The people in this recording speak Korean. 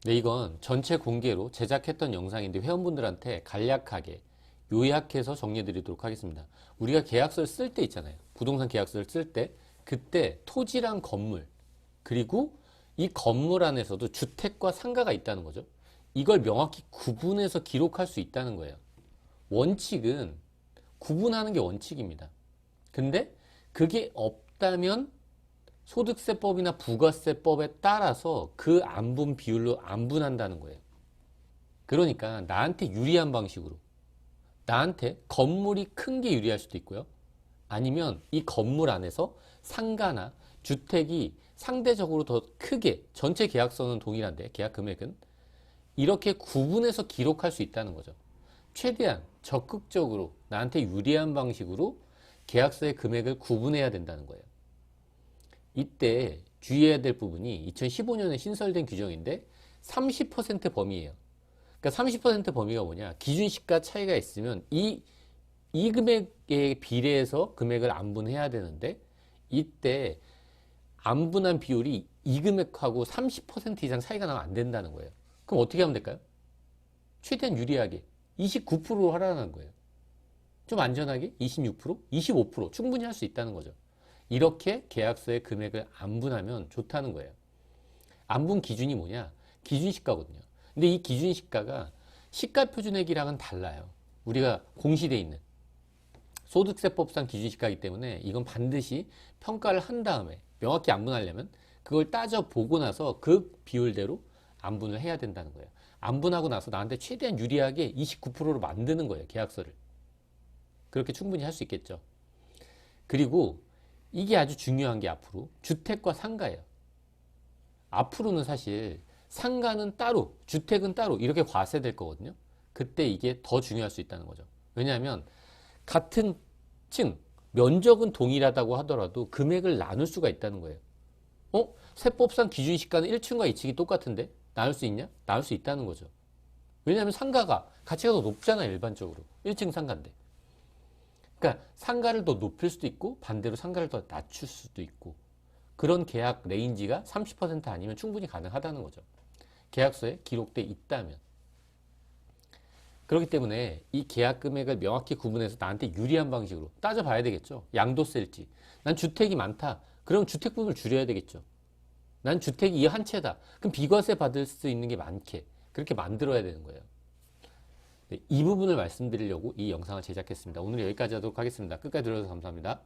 네, 이건 전체 공개로 제작했던 영상인데 회원분들한테 간략하게 요약해서 정리해 드리도록 하겠습니다. 우리가 계약서를 쓸 때 있잖아요. 부동산 계약서를 쓸 때 그때 토지랑 건물 그리고 이 건물 안에서도 주택과 상가가 있다는 거죠. 이걸 명확히 구분해서 기록할 수 있다는 거예요. 원칙은 구분하는 게 원칙입니다. 근데 그게 없다면 소득세법이나 부가세법에 따라서 그 안분 비율로 안분한다는 거예요. 그러니까 나한테 유리한 방식으로 나한테 건물이 큰 게 유리할 수도 있고요. 아니면 이 건물 안에서 상가나 주택이 상대적으로 더 크게 전체 계약서는 동일한데 계약 금액은 이렇게 구분해서 기록할 수 있다는 거죠. 최대한 적극적으로 나한테 유리한 방식으로 계약서의 금액을 구분해야 된다는 거예요. 이때 주의해야 될 부분이 2015년에 신설된 규정인데 30% 범위예요. 그러니까 30% 범위가 뭐냐? 기준시가 차이가 있으면 이 금액에 비례해서 금액을 안분해야 되는데 이때 안분한 비율이 이 금액하고 30% 이상 차이가 나면 안 된다는 거예요. 그럼 어떻게 하면 될까요? 최대한 유리하게 29%로 하라는 거예요. 좀 안전하게 26%, 25% 충분히 할 수 있다는 거죠. 이렇게 계약서의 금액을 안분하면 좋다는 거예요. 안분 기준이 뭐냐? 기준시가거든요. 근데 이 기준시가가 시가표준액이랑은 달라요. 우리가 공시되어 있는 소득세법상 기준시가이기 때문에 이건 반드시 평가를 한 다음에 명확히 안분하려면 그걸 따져보고 나서 그 비율대로 안분을 해야 된다는 거예요. 안분하고 나서 나한테 최대한 유리하게 29%로 만드는 거예요. 계약서를. 그렇게 충분히 할 수 있겠죠. 그리고 이게 아주 중요한 게 앞으로 주택과 상가예요. 앞으로는 사실 상가는 따로, 주택은 따로 이렇게 과세될 거거든요. 그때 이게 더 중요할 수 있다는 거죠. 왜냐하면 같은 층, 면적은 동일하다고 하더라도 금액을 나눌 수가 있다는 거예요. 세법상 기준시가는 1층과 2층이 똑같은데 나눌 수 있냐? 나눌 수 있다는 거죠. 왜냐하면 상가가 가치가 더 높잖아요. 일반적으로. 1층 상가인데. 그러니까 상가를 더 높일 수도 있고 반대로 상가를 더 낮출 수도 있고 그런 계약 레인지가 30% 아니면 충분히 가능하다는 거죠. 계약서에 기록돼 있다면. 그렇기 때문에 이 계약 금액을 명확히 구분해서 나한테 유리한 방식으로 따져봐야 되겠죠. 양도세일지. 난 주택이 많다. 그럼 주택 부분을 줄여야 되겠죠. 난 주택이 이 한 채다. 그럼 비과세 받을 수 있는 게 많게 그렇게 만들어야 되는 거예요. 네, 이 부분을 말씀드리려고 이 영상을 제작했습니다. 오늘 여기까지 하도록 하겠습니다. 끝까지 들어주셔서 감사합니다.